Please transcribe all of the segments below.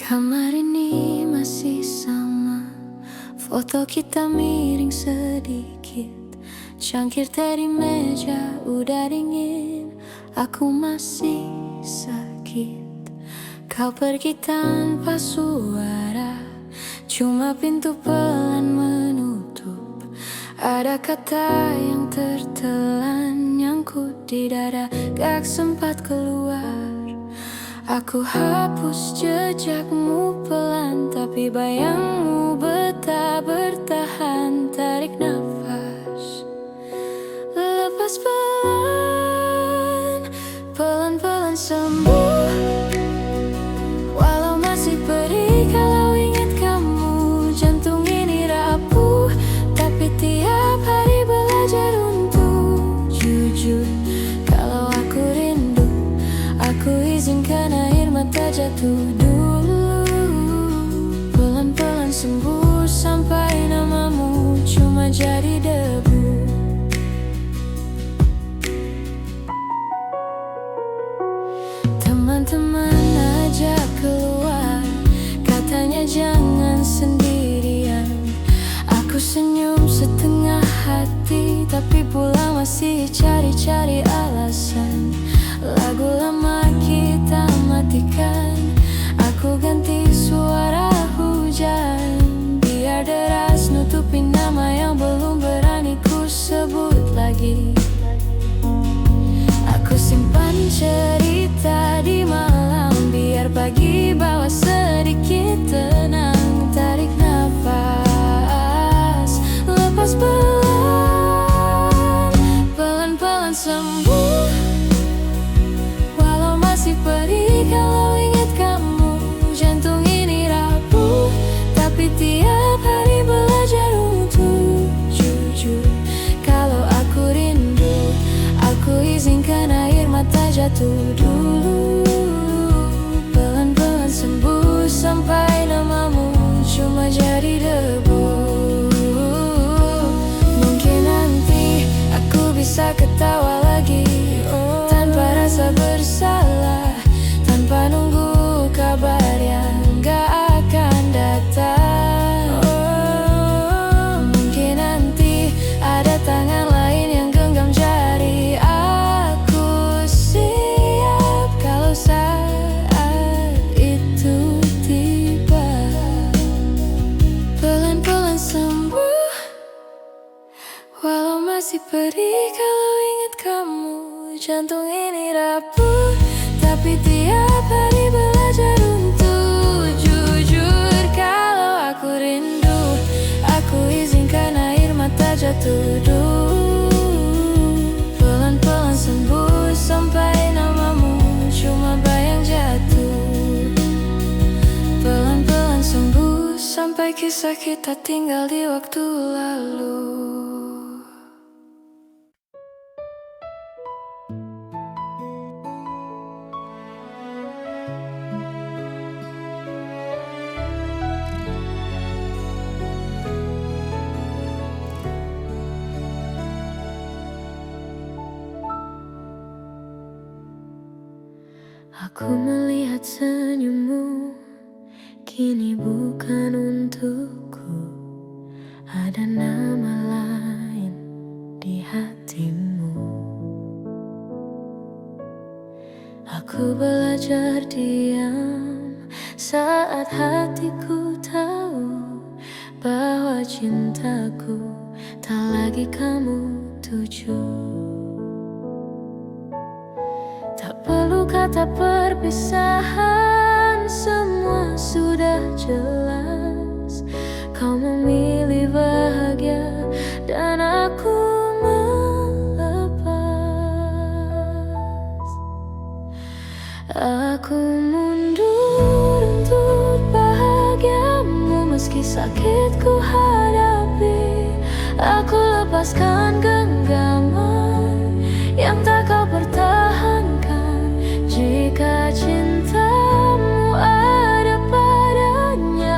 Kamar ini masih sama, foto kita miring sedikit. Cangkir teh di meja udah dingin, aku masih sakit. Kau pergi tanpa suara, cuma pintu pelan menutup. Ada kata yang tertelan nyangkut di dada, gak sempat keluar. Aku hapus jejakmu pelan, tapi bayangmu betah bertahan. Tarik nafas, lepas pelan, pelan-pelan sembuh. Walau masih perih kalau ingat kamu, jantung ini rapuh, tapi tiap hari belajar untuk jujur. Kalau aku rindu, aku izinkan air mata jatuh dulu. Pelan-pelan sembuh sampai namamu cuma jadi debu. Teman-teman ajak keluar, katanya jangan sendirian. Aku senyum setengah hati, tapi pulang masih cari-cari alasan. Lagu lama kita matikan, aku ganti suara hujan. Biar deras nutupin nama yang belum berani ku sebut lagi. Aku simpan cerita di malam, biar pagi bawa sedikit tenang. Tarik nafas, lepas pelan, pelan-pelan sembuh. Walau masih perih kalau ingat kamu, jantung ini rapuh, tapi tiap hari belajar untuk jujur. Kalau aku rindu, aku izinkan air mata jatuh dulu. Pelan-pelan sembuh sampai namamu cuma jadi debu. Mungkin nanti aku bisa ketawa lagi, tanpa rasa bersalah, tanpa nunggu kabar yang gak akan datang. Mungkin nanti ada tangan lain yang genggam jari. Aku siap kalau saat itu tiba. Pelan-pelan sembuh, walau masih perih kalau ingat kamu, jantung ini rapuh, tapi tiap hari belajar untuk jujur. Kalau aku rindu, aku izinkan air mata jatuh dulu. Pelan-pelan sembuh sampai namamu cuma bayang jatuh. Pelan-pelan sembuh sampai kisah kita tinggal di waktu lalu. Aku melihat senyummu, kini bukan untukku. Ada nama lain di hatimu. Aku belajar diam saat hatiku tahu bahwa cintaku tak lagi kamu tuju. Tak perlu kata perpisahan, semua sudah jelas. Kau memilih bahagia dan aku melepas. Aku mundur untuk bahagiamu, meski sakit ku hadapi. Aku lepaskan genggaman yang tak kau pertahankan. Jika cintamu ada padanya,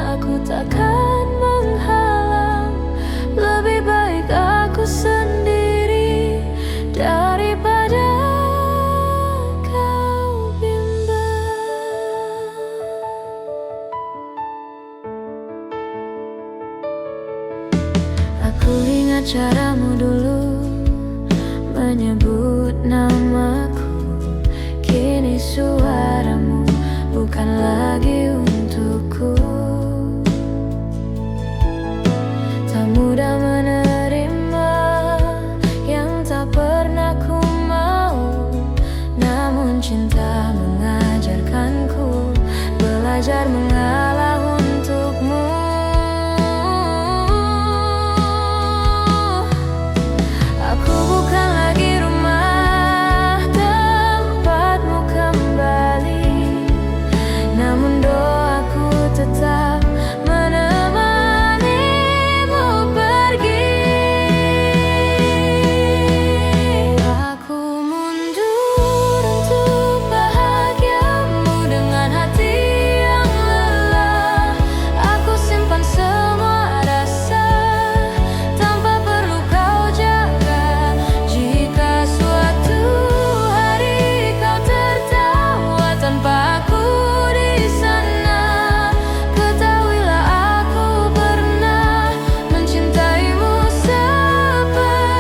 caramu dulu menyebut namaku. Kini suaramu bukan lagi untukku. Tak mudah menerima yang tak pernah ku mau, namun cinta mengajarkanku belajar mengalah untukmu. Aku bukan lagi rumah tempatmu kembali, namun doaku tetap menemanimu pergi. Aku mundur untuk bahagiamu dengan hati yang lelah. Aku simpan semua rasa tanpa perlu kau jaga. Jika suatu hari kau tertawa tanpa aku di sana, ketahuilah aku pernah mencintaimu sepenuh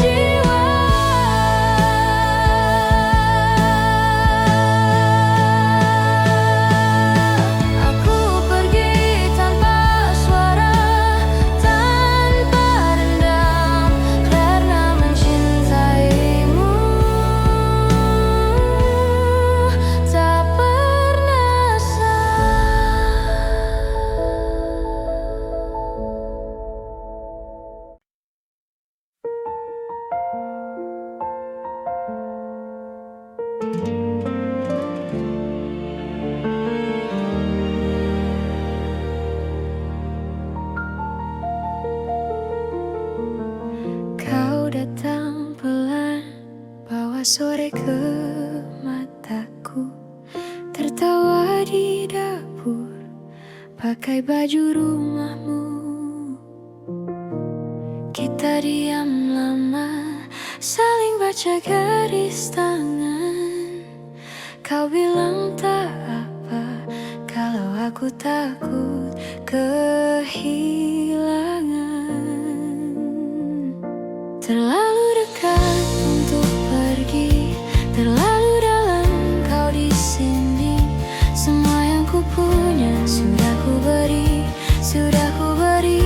jiwa. Aku pergi tanpa suara, tanpa dendam, karena mencintaimu tak pernah salah. Kau datang pelan, bawa sore ke mataku, tertawa di dapur, pakai baju rumahmu. Kita diam lama, saling baca garis tangan. Kau bilang tak apa kalau aku takut kehilangan. Terlalu dekat untuk pergi, terlalu dalam kau di sini. Semua yang ku punya sudah ku beri, sudah ku beri.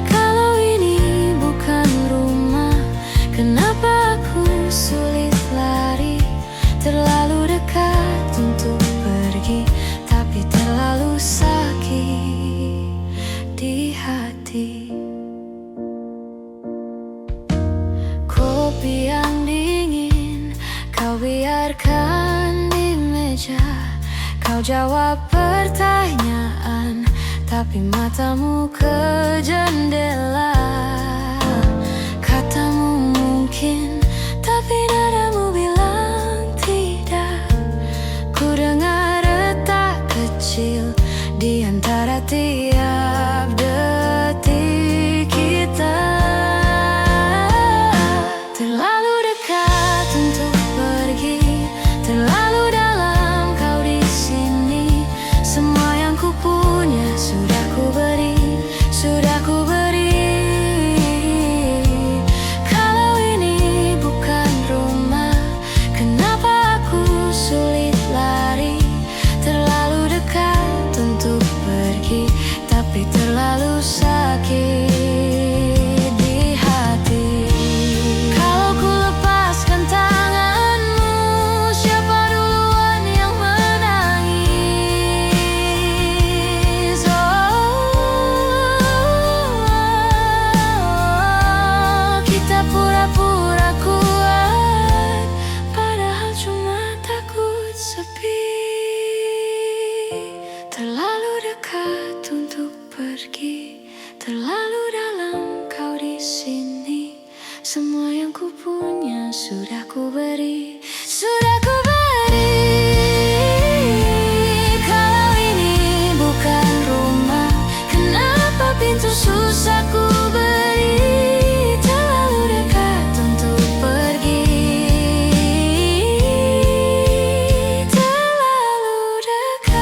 Kalau ini bukan rumah, kenapa aku sulit lari? Terlalu dekat untuk pergi, tapi terlalu sakit di hati. Kopi yang dingin kau biarkan di meja. Kau jawab pertanyaan, tapi matamu ke jendela. Katamu mungkin, tapi nadamu bilang tidak. Ku dengar retak kecil di antara tiap detik kita. Terlalu dekat untuk pergi, terlalu dalam kau di sini. Semua yang ku punya sudah ku beri, sudah ku beri. Kalau ini bukan rumah, kenapa aku sulit lari? Terlalu dekat untuk pergi, tapi terlalu sakit di hati. Kalau ku lepaskan tanganmu, siapa duluan yang menangis? Kita pura-pura kuat, padahal cuma takut sepi. Terlalu dekat untuk pergi, terlalu dalam kau di sini. Semua yang ku punya sudah ku beri, sudah ku beri. Kalau ini bukan rumah, kenapa pintu susah ku beri? Terlalu dekat untuk pergi, terlalu dekat.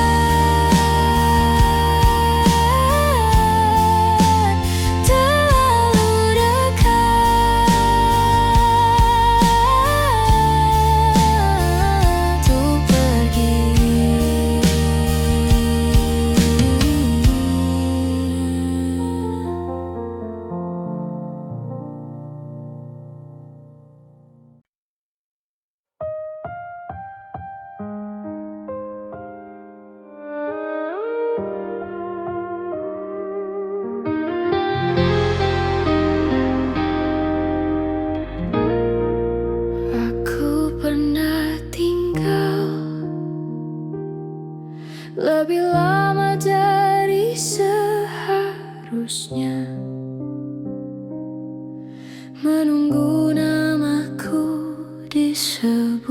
lebih lama dari seharusnya, menunggu namaku disebut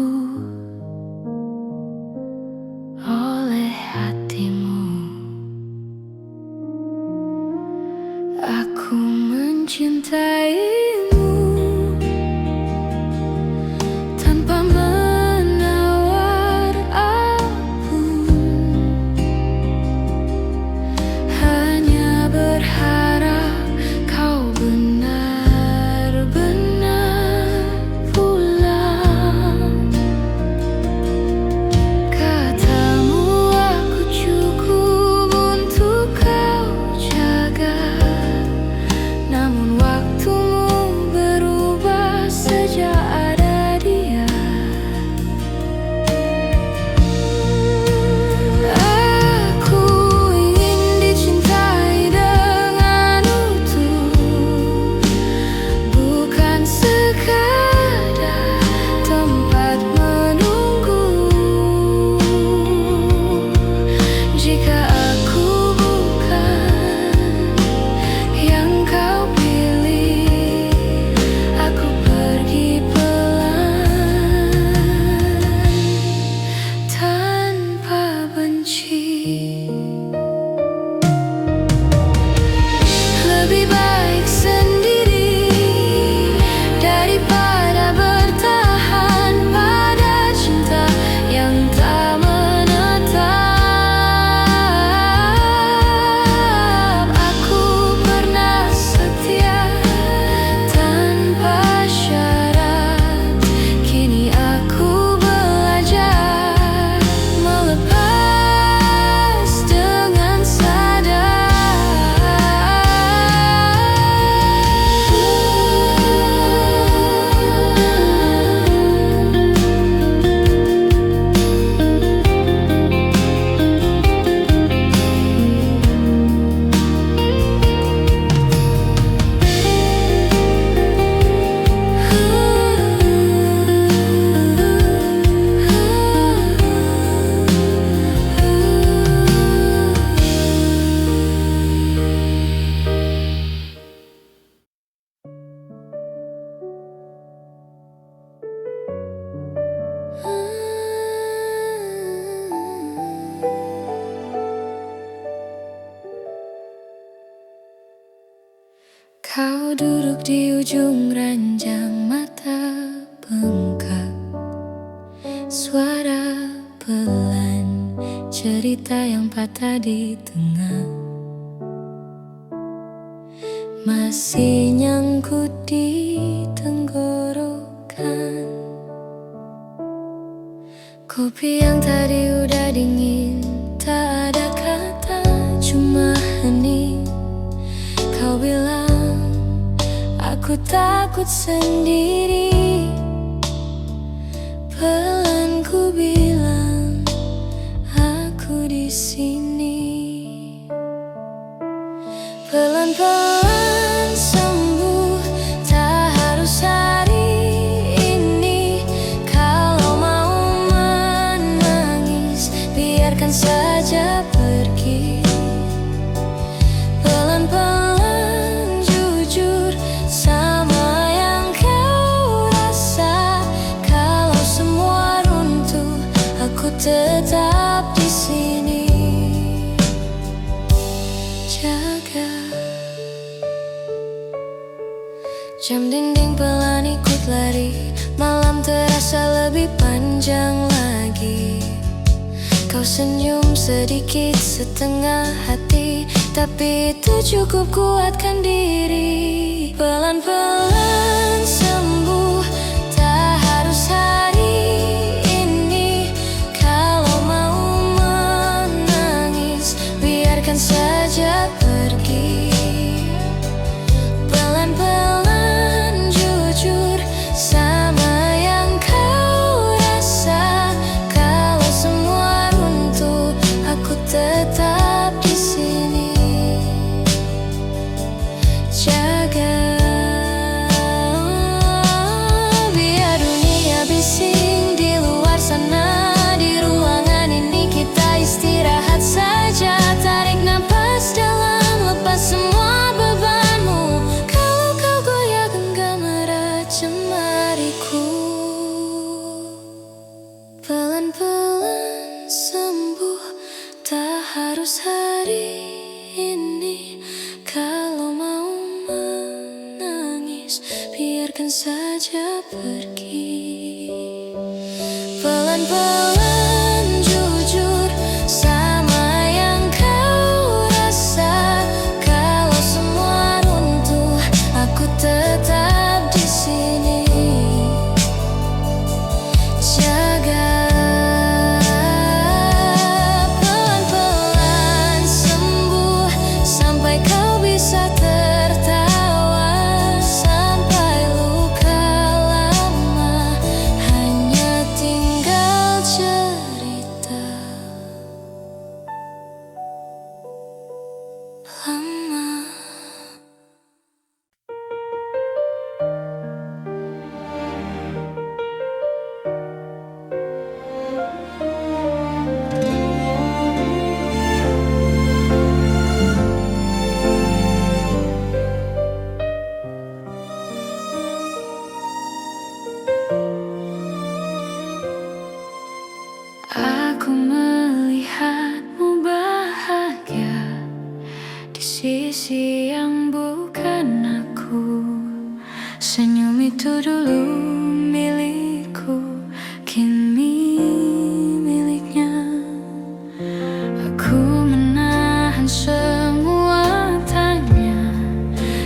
oleh hatimu. Aku mencintaimu tanpa menawar apapun, hanya berharap kau benar-benar pulang. Katamu aku cukup untuk kau jaga, namun waktumu berubah sejak ada dia. Aku ingin dicintai dengan utuh, bukan sekadar tempat menunggu. Jika aku bukan yang kau pilih, aku pergi pelan tanpa benci. Lebih baik sendiri daripada bertahan pada cinta yang tak menetap. Aku pernah setia tanpa syarat, kini aku belajar melepas dengan sadar. Kau duduk di ujung ranjang, mata bengkak, suara pelan, cerita yang patah di tengah, masih nyangkut di tenggorokan. Kopi yang tadi udah dingin, tak ada kata, cuma hening. Kau bilang aku takut sendiri, pelan ku bilang aku di sini. Pelan-pelan sembuh, tak harus hari ini. Kalau mau menangis, biarkan saja pergi. Pelan-pelan jujur sama yang kau rasa. Kalau semua runtuh, aku tetap di sini. Jaga. Jam dinding pelan ikut lari, malam terasa lebih panjang lagi. Kau senyum sedikit setengah hati, tapi itu cukup kuatkan diri. Pelan-pelan sembuh, tak harus hari ini. Kalau mau menangis, biarkan saja pergi. Pelan-pelan jujur sama yang kau rasa. Kalau semua runtuh, aku tetap di sini. Jaga. sembuh, tak harus hari ini. Kalau mau menangis, biarkan saja pergi. Pelan-pelan jujur sama yang kau rasa. Kalau semua runtuh, aku tetap di sini. Jaga pelan-pelan sembuh sampai kau bisa tertawa, sampai luka lama hanya tinggal cerita lama. Aku melihatmu bahagia di sisi yang bukan aku. Senyum itu dulu milikku, kini miliknya. Aku menahan semua tanya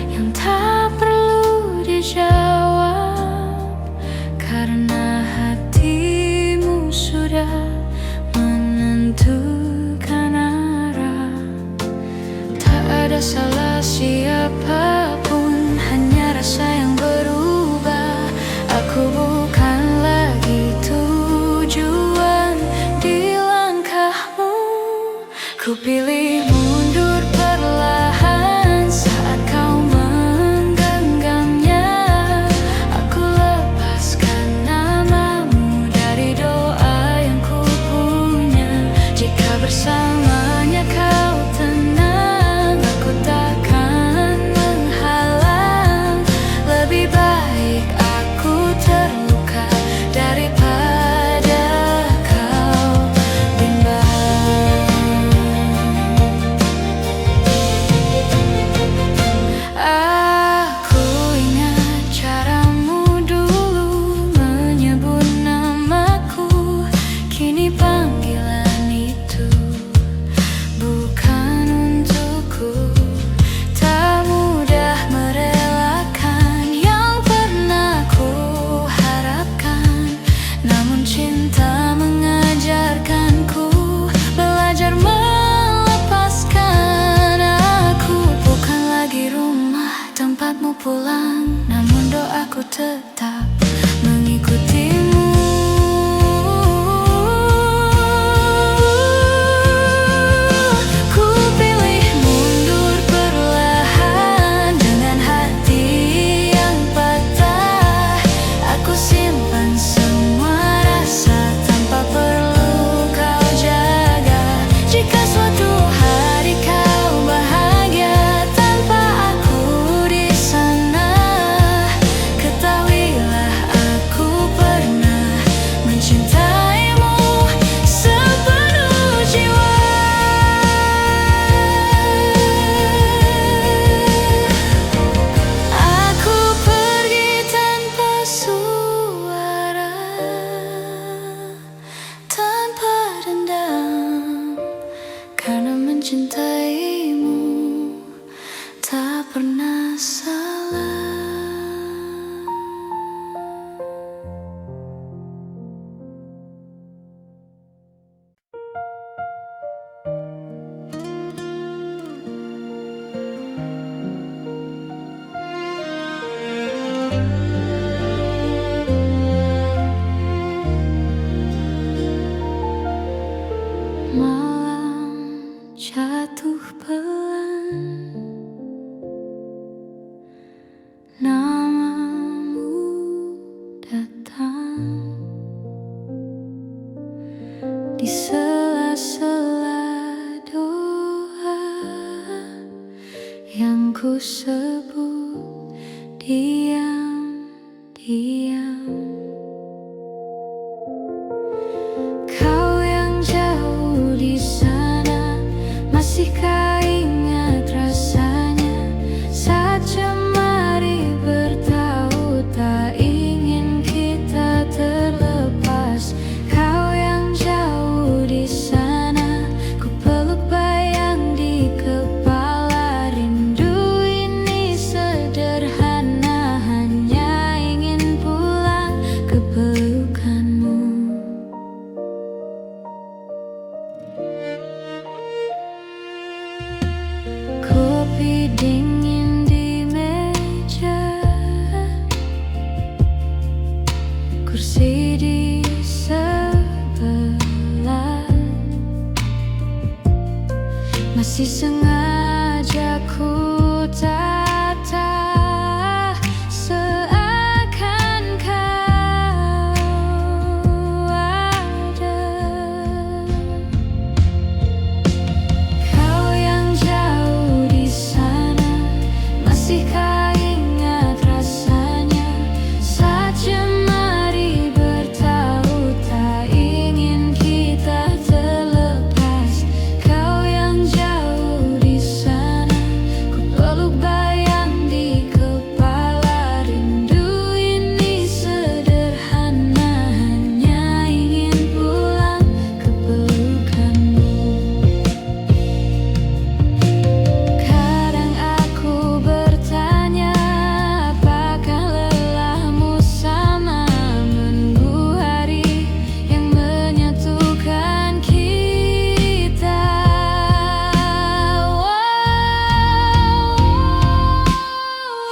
yang tak perlu dijawab, karena hatimu sudah menentukan arah. Tak ada salah siapapun, hanya rasa yang berubah. Aku bukan lagi tujuan di langkahmu. Ku pilih mundur perlahan saat kau menggenggamnya. Aku lepaskan namamu dari doa yang ku punya. Jika bersamanya kau tenang, aku takkan menghalang. Lebih baik aku terluka daripada kau bimbang. Aku ingat caramu dulu menyebut namaku. Kini panggilan itu bukan untukku. Tak mudah merelakan yang pernah ku harapkan, namun cinta mengajarkanku belajar melepaskan. Aku bukan lagi rumah tempatmu pulang, namun doaku tetap mengikutimu. Ku pilih mundur perlahan dengan hati yang patah. Aku simpan semua rasa tanpa perlu kau jaga. Jika suatu hari kau bahagia tanpa aku di sana, ketahuilah aku pernah mencintaimu sepenuh jiwa. Aku pergi tanpa suara, tanpa dendam, karena mencintaimu tak pernah salah. Malam jatuh pelan, namamu datang di sela-sela doa yang ku sebut diam-diam. Kau yang jauh dingin di meja, kursi di sebelah, masih sengaja ku tata seakan kau ada. Kau yang jauh di sana, masihkah ingat rasanya saat jemari bertaut tak ingin kita terlepas. Kau yang jauh di sana, ku peluk bayang di kepala. Rindu ini sederhana, hanya ingin pulang ke pelukanmu. Kadang aku bertanya, apakah lelahmu sama menunggu hari yang menyatukan kita?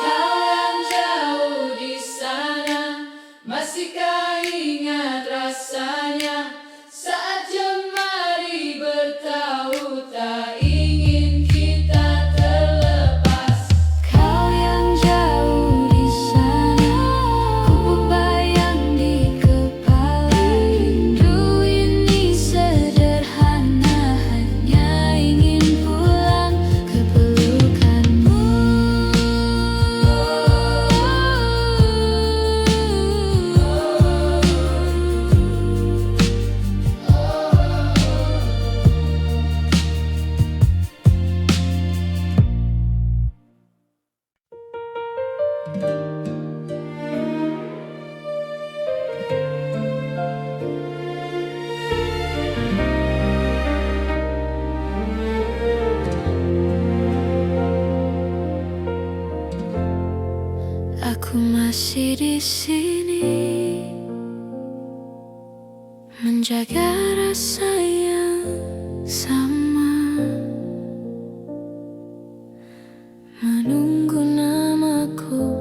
Kau yang jauh di sana, masihkah ingat rasanya saat jemari bertaut tak ingin kita terlepas. Kau yang jauh di sana, ku bayang di kepala. Rindu ini sederhana, hanya ingin pulang ke pelukanmu. Aku masih di sini, menjaga rasa yang sama, menunggu namaku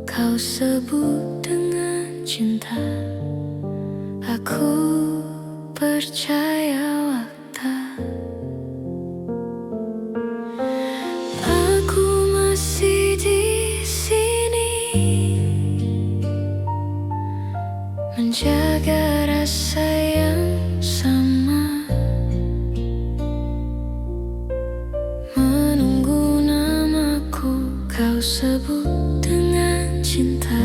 kau sebut dengan cinta. Aku percaya waktu. Aku masih di sini, menjaga rasa yang sama, menunggu namaku kau sebut dengan cinta.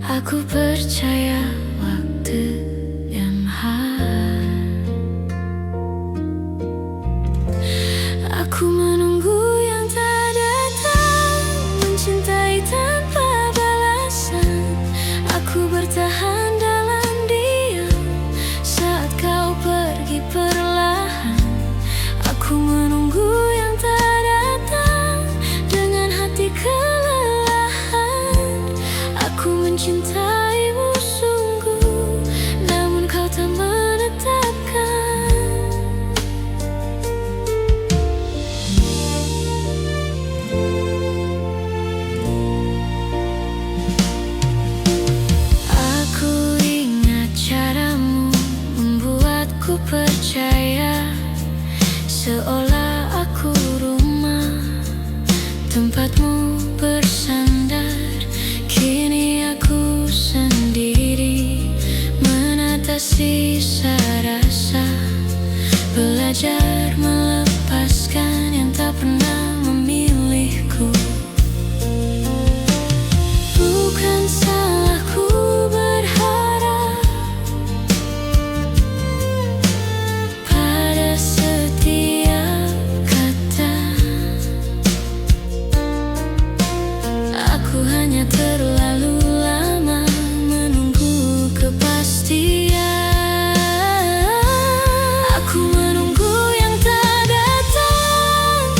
Aku percaya waktu yang aku menunggu yang tak datang, mencintai tanpa balasan. Aku bertahan dalam diam saat kau pergi perlahan. Aku menunggu yang tak datang dengan hati kelelahan. Aku mencintaimu sungguh, namun kau tak menetapkan. Aku ingat caramu membuatku percaya, seolah aku rumah tempatmu bersandar. Kini aku sendiri menata sisa rasa, belajar melepaskan yang tak pernah memilihku. Bukan salahku berharap pada setiap kata. Aku hanya terlalu lama menunggu kepastian. Aku menunggu yang tak datang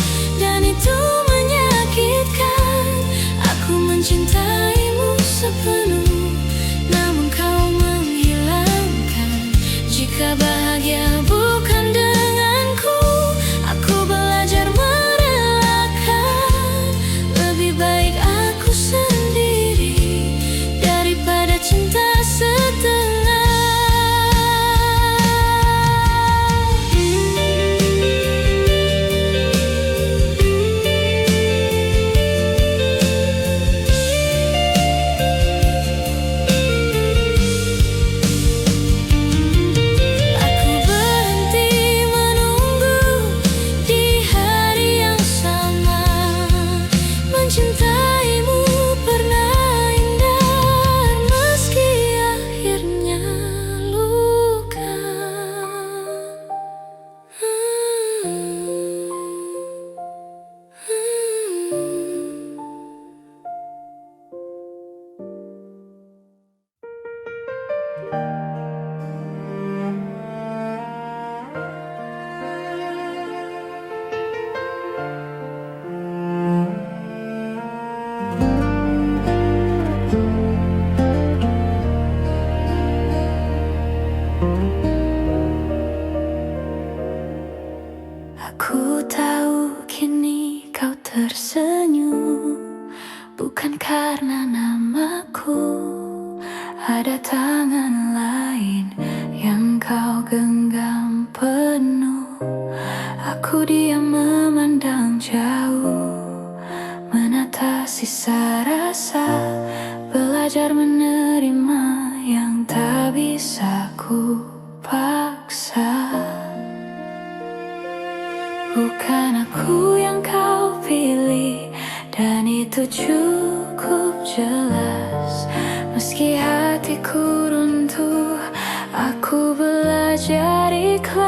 Aku tahu kini kau tersenyum, bukan karena namaku. Ada tangan lain yang kau genggam penuh. Aku diam memandang jauh, menata sisa rasa, belajar menerima yang tak bisa ku paksa. Bukan aku yang kau pilih, dan itu cukup jelas. Meski hatiku runtuh, aku belajar ikhlas.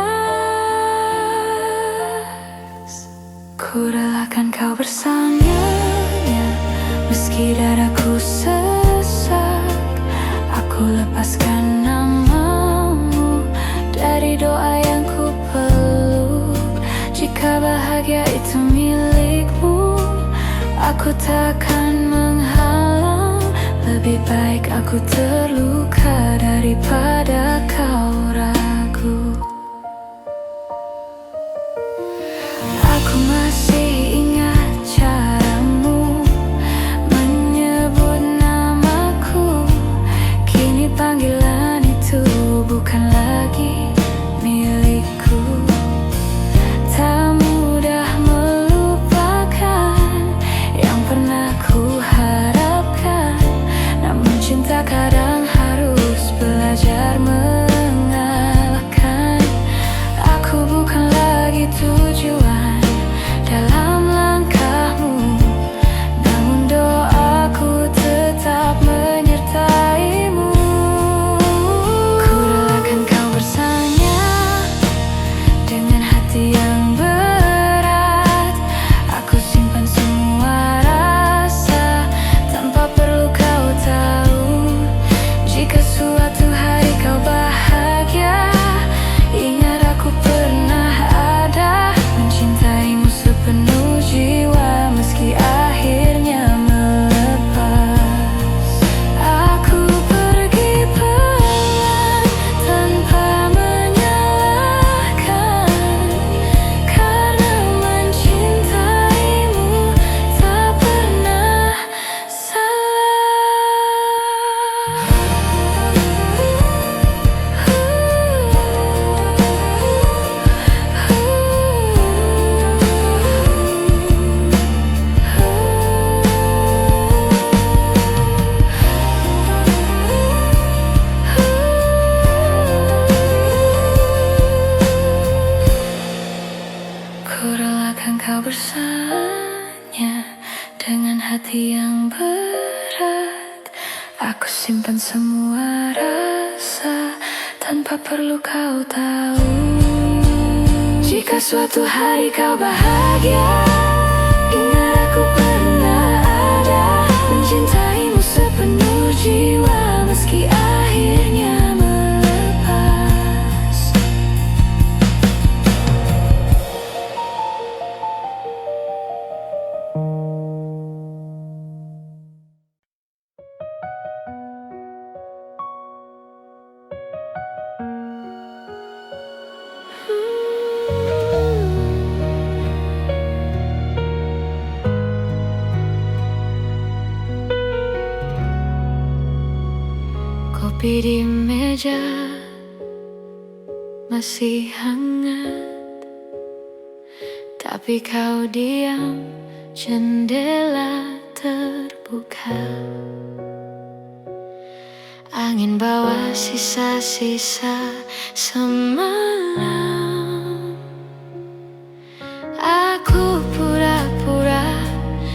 Ku relakan kau bersamanya, meski dadaku sesak. Aku lepaskan namamu dari doa yang ku peluk. Jika bahagia itu milikmu, aku takkan menghalang. Lebih baik aku terluka daripada kau ragu. Aku masih ingat caramu menyebut namaku. Kini panggilan itu bukan lagi milikku. Tak mudah melupakan yang pernah ku harapkan. Namun cinta kadang harus belajar mengalahkan. Aku bukan lagi tujuan dalam langkahmu, namun doaku tetap menyertaimu. Ku relakan kau bersanya dengan hati yang berat. Aku simpan semua rasa tanpa perlu kau tahu. Jika suatu hari kau bahagia, ingat aku pernah ada, mencintaimu sepenuh jiwa. Meski akhirnya melepas, aku pergi pelan tanpa menyalahkan, karena mencintaimu tak pernah salah. Ku relakan kau bersanya dengan hati yang berat. Aku simpan semua rasa tanpa perlu kau tahu. Jika suatu hari kau bahagia, ingat aku pernah ada, mencintaimu sepenuh jiwa. Meski akhirnya melepas. Kopi di meja masih hangat, tapi kau diam, jendela terbuka. Angin bawa sisa-sisa semalam. Aku pura-pura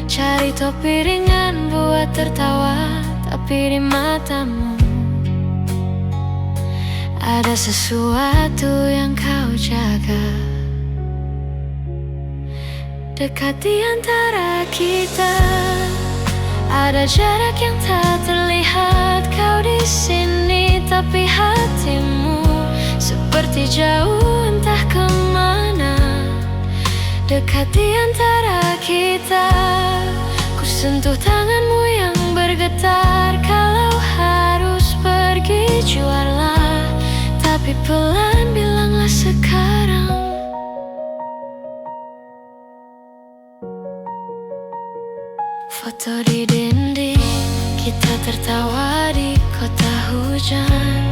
cari topi ringan buat tertawa, tapi di matamu ada sesuatu yang kau jaga. Dekat di antara kita ada jarak yang tak terlihat. Kau di sini tapi hatimu seperti jauh entah kemana. Dekat di antara kita, ku sentuh tanganmu yang bergetar. Kalau harus pergi juarlah, tapi pelan bilanglah sekarang. Foto di dinding, kita tertawa di kota hujan.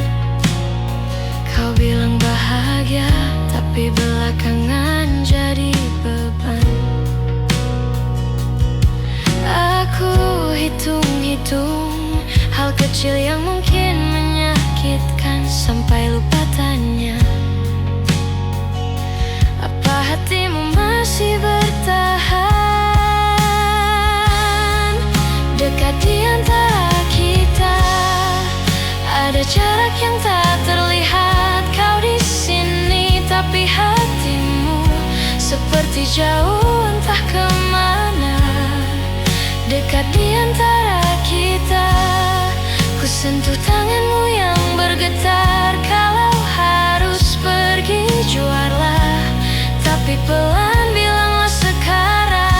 Kau bilang bahagia, tapi belakangan jadi beban. Aku hitung-hitung hal kecil yang mungkin menyakitkan, sampai lupa tanya, apa hatimu masih bertahan? Dekat di antara kita ada jarak yang tak terlihat. Kau di sini, tapi hatimu seperti jauh entah kemana. Dekat di antara kita, ku sentuh tanganmu yang bergetar. Kalau harus pergi, juarlah, tapi pelan bilanglah sekarang.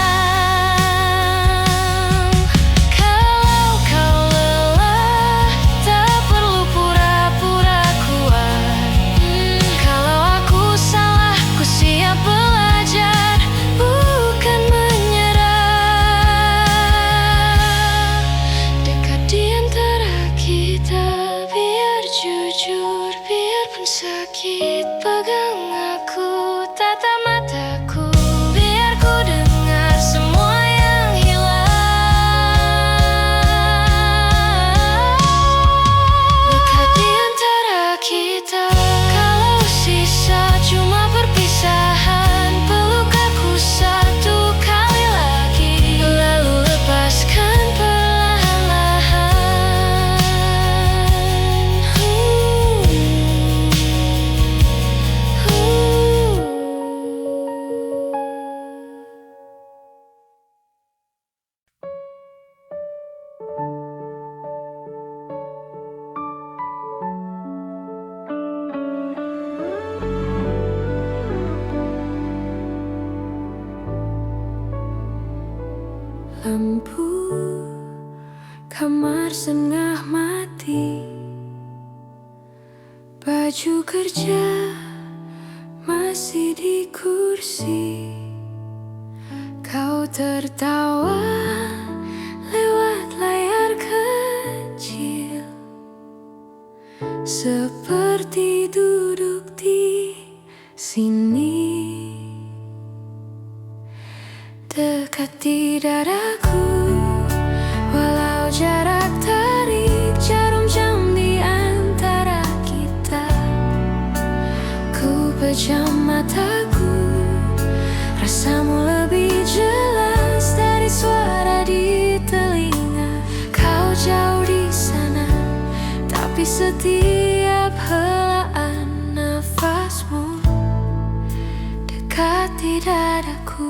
Kalau kau lelah, tak perlu pura-pura kuat. Kalau aku salah, ku siap belajar, bukan menyerah. Dekat di antara kita, biar jujur, biarpun sakit, pegang aku, tatap mataku, biar ku dengar semua yang hilang. Dekat di antara kita, kalau sisa cuma perpisahan, peluk aku satu kali lagi, lalu lepaskan perlahan-lahan. Lampu kamar setengah mati, baju kerja masih di kursi. Kau tertawa lewat layar kecil, seperti duduk di sini. Dekat di dadaku, walau jarak tarik jarum jam di antara kita. Ku pejam mataku, rasamu lebih jelas dari suara di telinga. Kau jauh di sana, tapi setiap helaan nafasmu dekat di dadaku.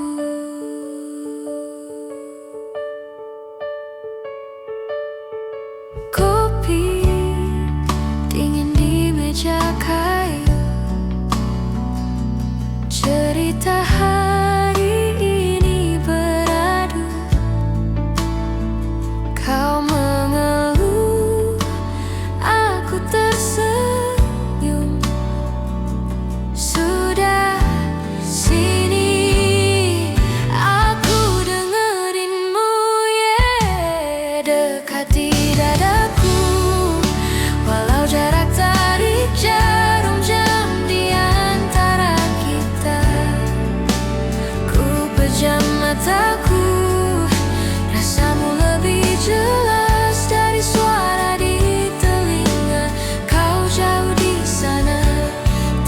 Kopi dingin di meja kayu, cerita hari ini beradu. Kau mengeluh, aku tersenyum. Sudah sini, aku dengerinmu, yeah. Dekat di dadaku, walau jarak tarik jarum jam di antara kita. Ku pejam mataku, rasamu lebih jelas dari suara di telinga. Kau jauh di sana,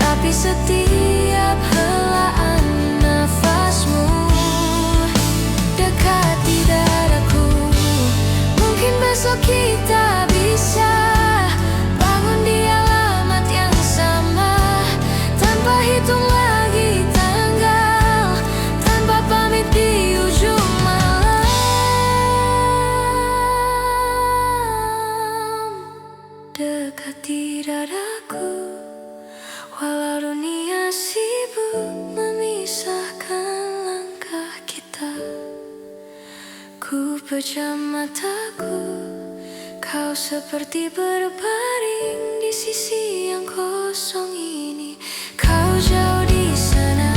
tapi setiap helaan nafasmu dekat di dadaku. Mungkin besok kita bisa bangun di alamat yang sama, tanpa hitung lagi tanggal, tanpa pamit di ujung malam. Dekat di dadaku, walau dunia sibuk memisahkan langkah kita. Ku pejam mataku, kau seperti berbaring di sisi yang kosong ini. Kau jauh di sana,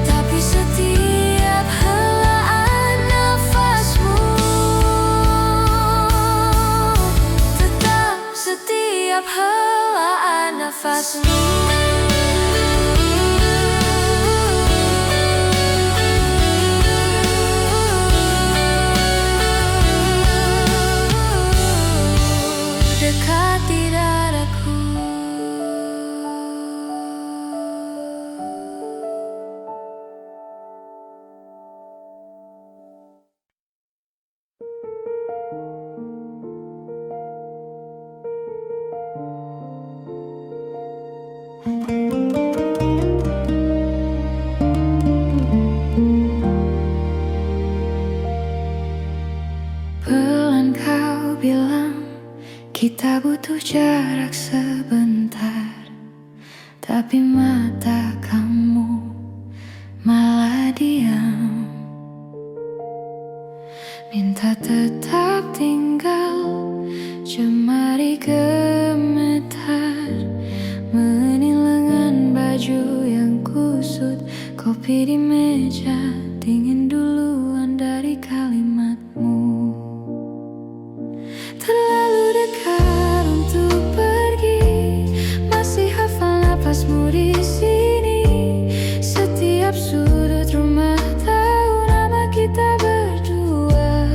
tapi setiap helaan nafasmu Kita butuh jarak sebentar, tapi mata kamu malah diam. Minta tetap tinggal, jemari gemetar, menil lengan baju yang kusut, kopi di meja dingin duluan dari kalimatmu. Terlalu dekat untuk pergi, masih hafal napasmu di sini. Setiap sudut rumah tahu nama kita berdua.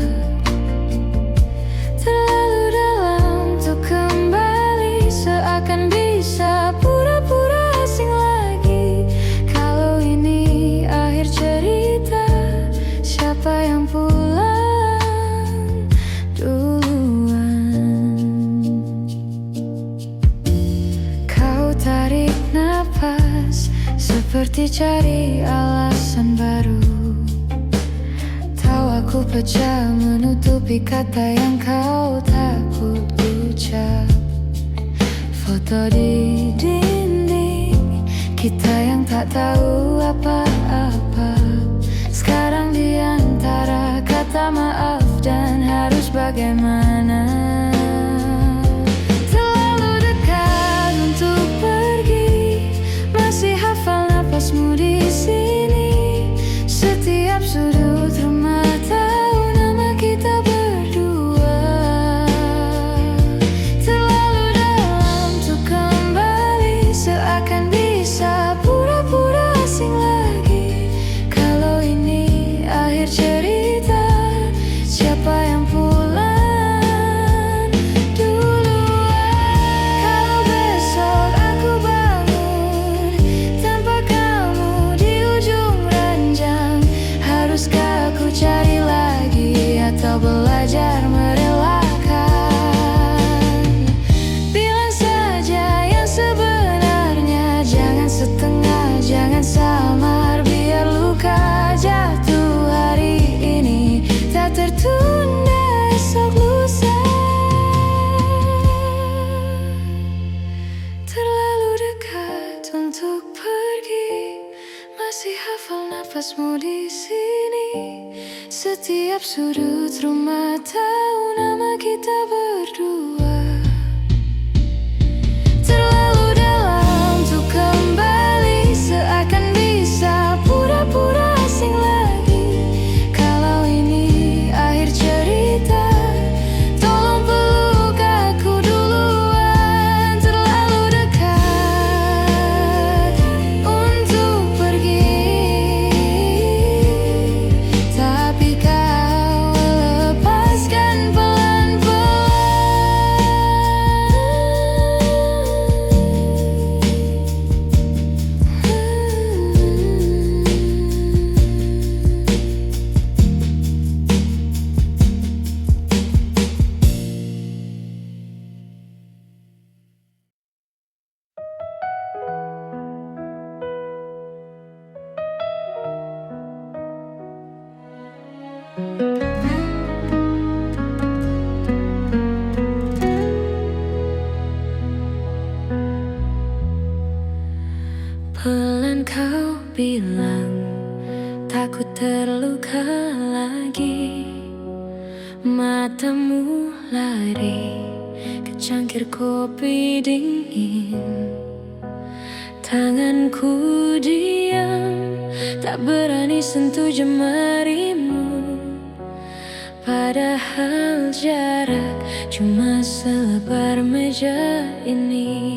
Terlalu dalam untuk kembali, seakan bisa pura-pura asing lagi. Kalau ini akhir cerita, siapa yang pulang seperti cari alasan baru. Tahu aku pecah menutupi kata yang kau takut ucap. Foto di dinding kita yang tak tahu apa-apa, sekarang di antara kata maaf dan harus bagaimana. Napasmu di sini, setiap sudut rumah tahu nama kita berdua. Terlalu dalam untuk kembali, seakan bisa pura-pura asing lagi. Kalau ini akhir cerita, siapa yang pulang duluan? Kalau besok aku bangun tanpa haruskah aku cari lagi atau belajar merelakan? Bilang saja yang sebenarnya, jangan setengah, jangan samar. Biar luka jatuh hari ini tak tertunda esok lusa. Terlalu dekat untuk pergi, masih hafal napasmu di sini. Setiap sudut rumah tahu nama kita berdua. Terlalu dalam untuk kembali, seakan bisa pura-pura asing lagi. Kalau ini akhir cerita, tolong peluk aku duluan. Terlalu dekat untuk pergi, tapi kau lepaskan pelan-pelan. Pelan kau bilang takut terluka lagi. Matamu lari ke cangkir kopi dingin. Tanganku diam, tak berani sentuh jemarimu. Padahal jarak cuma selebar meja ini.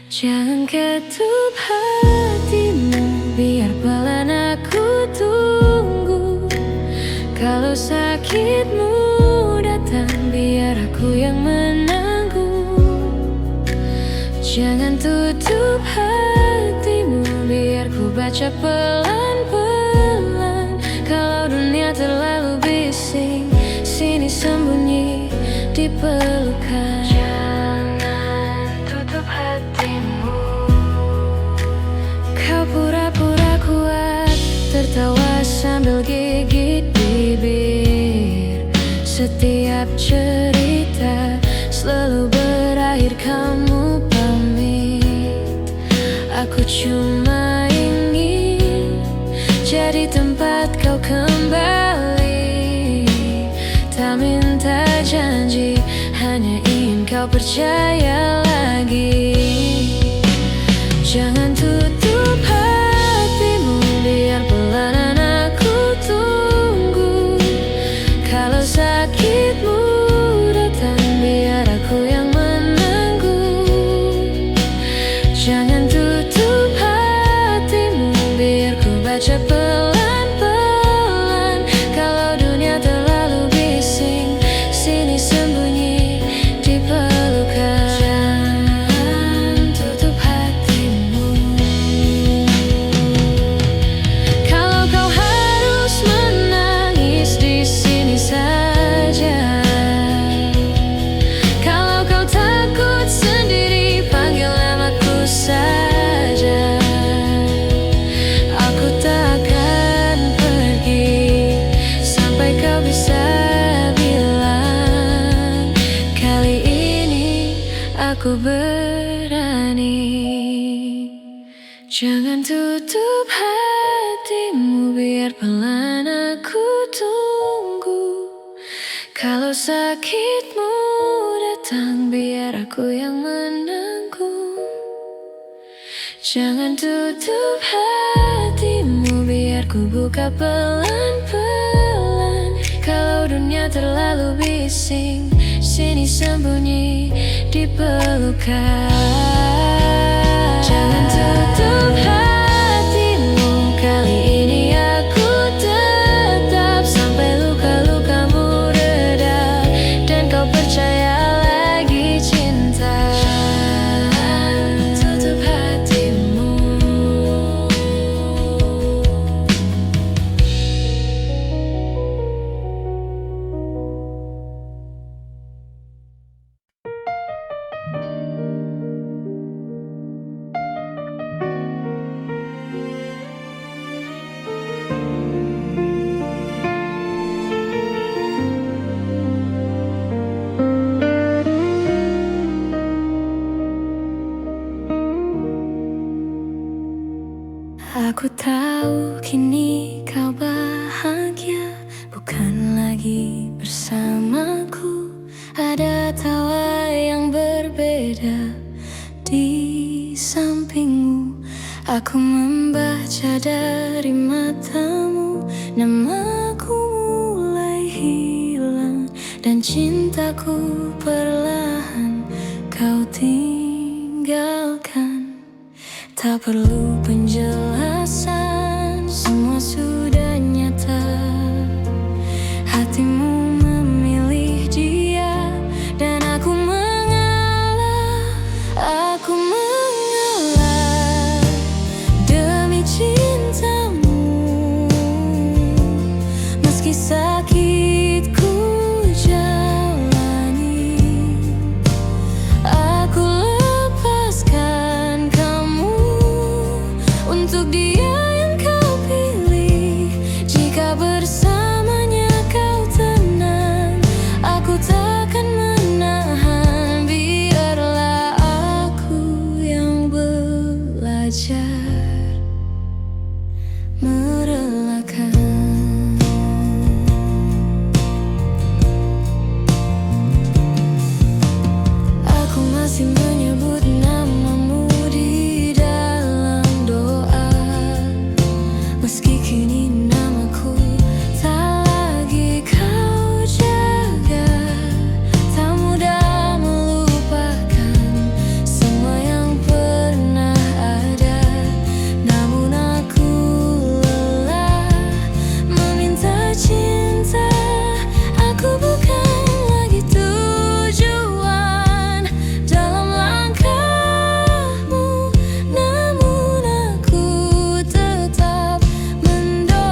Jangan ketup hatimu, biar pelan aku tunggu. Kalau sakitmu datang, biar aku yang menanggung. Jangan tutup hatimu, biar ku baca pelan-pelan. Kalau dunia terlalu bising, sini sembunyi di pelukan. Kau pura-pura kuat, tertawa sambil gigit bibir. Setiap cerita percaya lagi. Jangan tutup hatimu, biar pelan aku tunggu. Kalau sakitmu datang, biar aku yang menanggung. Jangan tutup hatimu, biar ku baca pelan-pelan. Kalau dunia terlalu bising, sini sembunyi di pelukan. Jangan tutup hatimu. Kalau kau harus menangis, di sini saja. Kalau kau takut sendiri, panggil namaku saja. Aku takkan pergi sampai kau bisa bilang, kali ini aku berani. Jangan tutup hatimu, biar pelan aku tunggu. Kalau sakitmu datang, biar aku yang menanggung. Jangan tutup hatimu, biar ku buka pelan-pelan. Kalau dunia terlalu bising, sini sembunyi di pelukan. Jangan tutup hatimu, kali ini aku tetap sampai luka-lukamu reda dan kau percaya lagi cinta. Jangan tutup hatimu. Aku tahu kini kau bahagia, bukan lagi bersamaku. Ada tawa yang berbeda di sampingmu. Aku membaca dari matamu, namaku mulai hilang, dan cintaku perlahan kau tinggalkan. Tak perlu penjelasan, semua sudah nyata. Hatimu memilih dia, dan aku mengalah. Aku mengalah demi cintamu. Meski sakit ku jalani, aku lepaskan kamu untuk dia yang kau pilih. Jika bersamanya kau tenang, aku takkan menahan. Biarlah aku yang belajar merelakan. Aku masih menyebut namamu di dalam doa, meski kini namaku tak lagi kau jaga. Tak mudah melupakan semua yang pernah ada, namun aku lelah meminta cinta. Aku bukan lagi tujuan dalam langkahmu, namun aku tetap mendorong.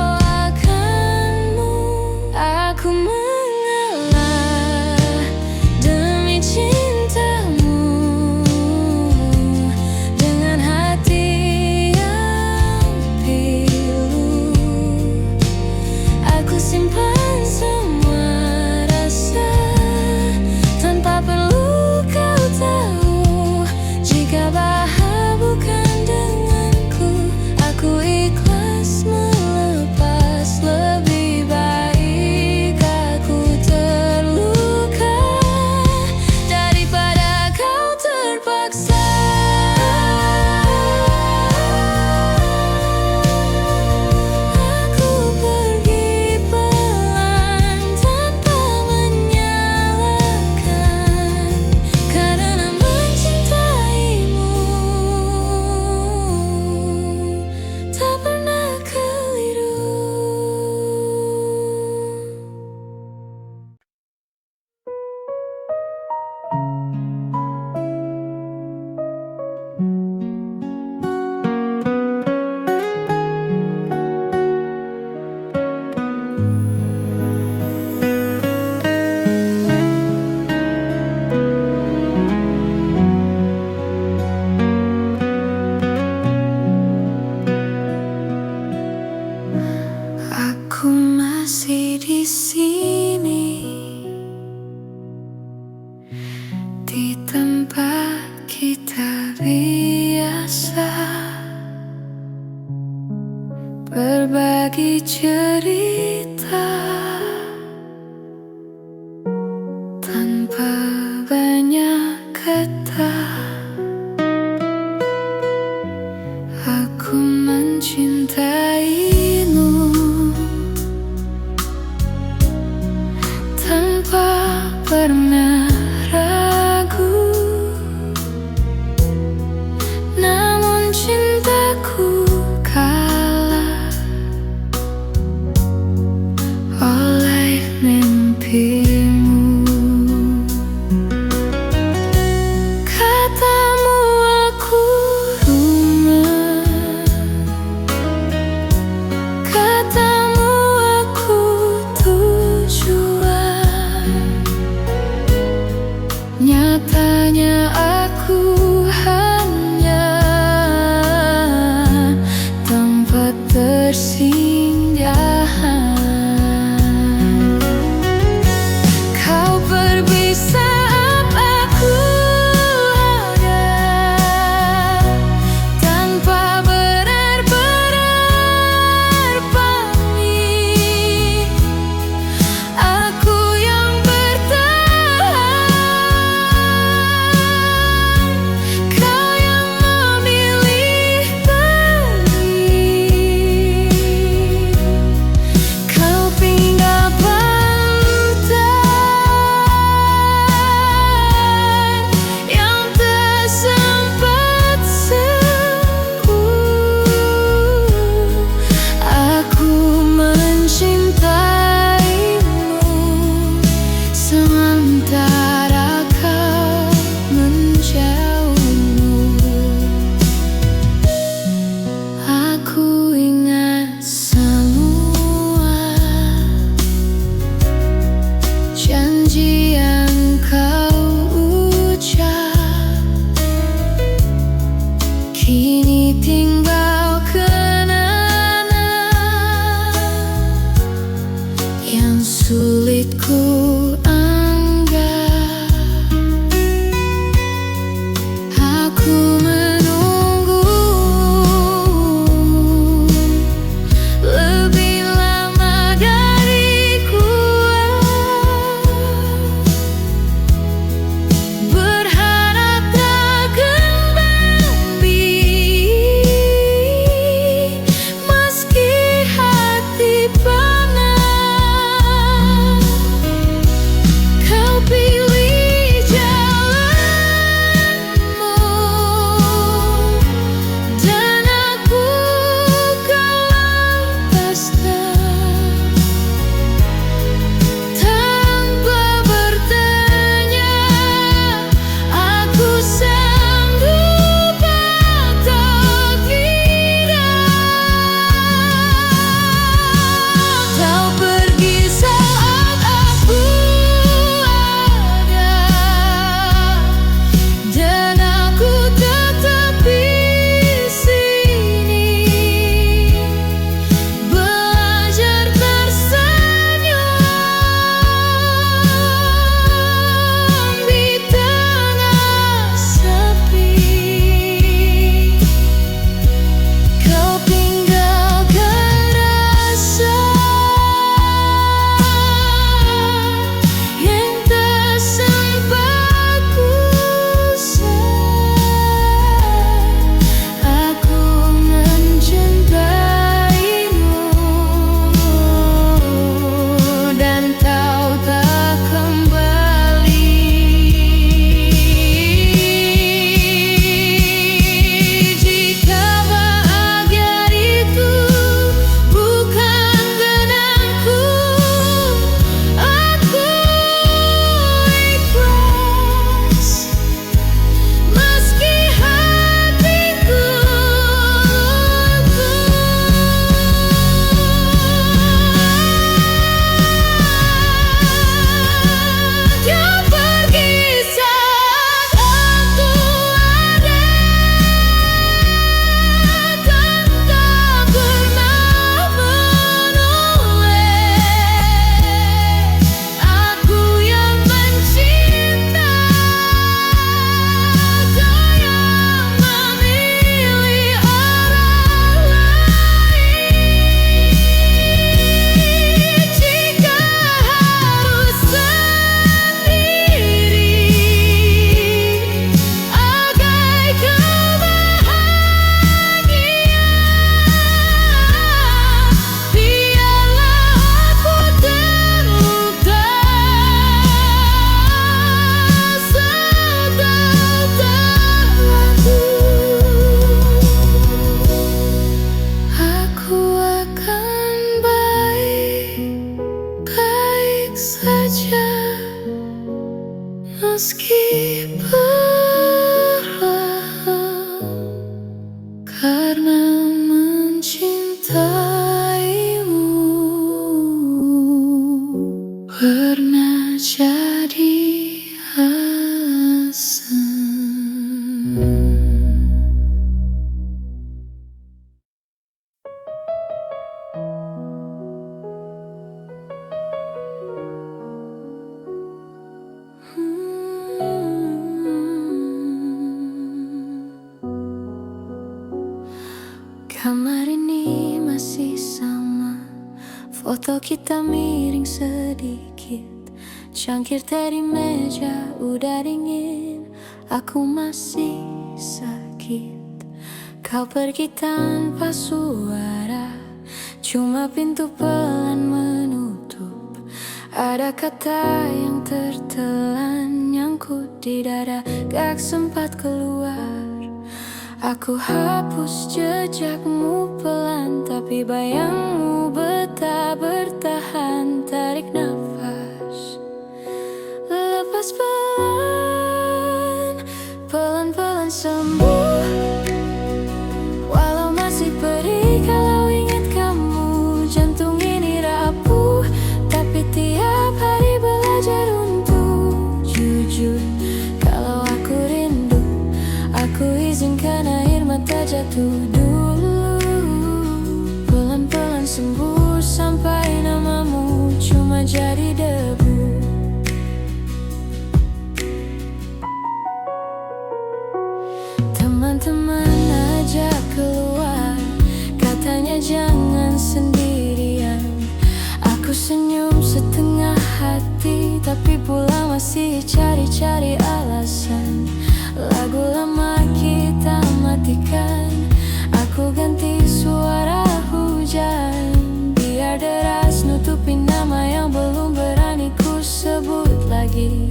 berbagi cerita tanpa banyak kata. Aku mencintaimu tanpa pernah ragu, namun cintaku kalah oleh mimpimu. Katamu aku rumah, katamu aku tujuan, Foto kita miring sedikit, cangkir teh di meja udah dingin. Aku masih sakit, kau pergi tanpa suara, cuma pintu pelan menutup. Ada kata yang tertelan nyangkut di dada, gak sempat keluar. Aku hapus jejakmu pelan, tapi bayangmu betah bertahan. Tarik nafas, lepas pelan, pelan-pelan sembuh. Walau masih perih kalau ingat kamu, jantung ini rapuh, tapi tiap hari belajar untuk jujur. Kalau aku rindu, aku izinkan air mata jatuh dulu. Pelan-pelan sembuh sampai namamu cuma jadi debu. Teman-teman ajak keluar, katanya jangan sendirian. Aku senyum setengah hati, tapi pulang masih cari-cari alasan. Lagu lama kita matikan, aku ganti suara hujan, biar deras nutupin nama yang belum berani ku sebut lagi.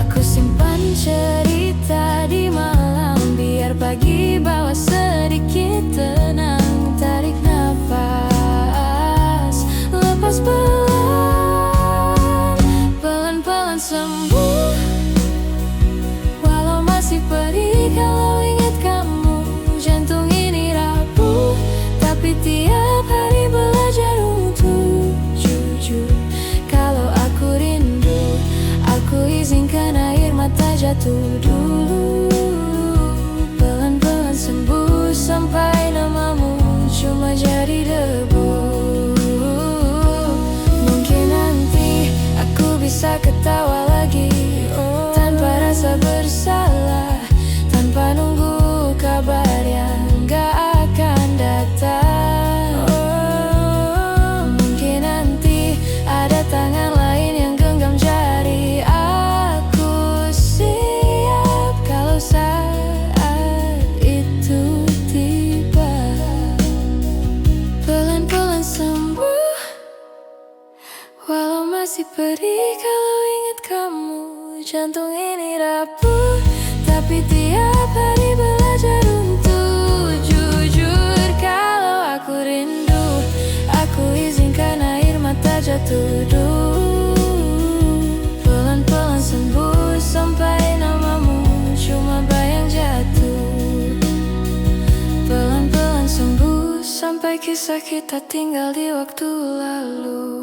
Aku simpan cerita di malam, biar pagi bawa sedikit tenang. Tarik nafas, lepas pelan, pelan-pelan sembuh. Walau masih perih kalau ingat kamu, jantung ini rapuh, tapi tiap hari belajar untuk jujur. Kalau aku rindu, aku izinkan air mata jatuh dulu. Pelan-pelan sembuh sampai namamu cuma jadi debu. Mungkin nanti aku bisa ketawa lagi, tanpa rasa bersalah, tanpa nunggu kabar yang gak akan datang. Mungkin nanti ada tangan lain yang genggam jari. Aku siap kalau saat itu tiba. Pelan-pelan sembuh, walau masih perih kalau ingat kamu, jantung ini rapuh, tapi tiap hari belajar untuk jujur. Kalau aku rindu, aku izinkan air mata jatuh dulu. Pelan-pelan sembuh sampai namamu cuma bayang jatuh. Pelan-pelan sembuh sampai kisah kita tinggal di waktu lalu.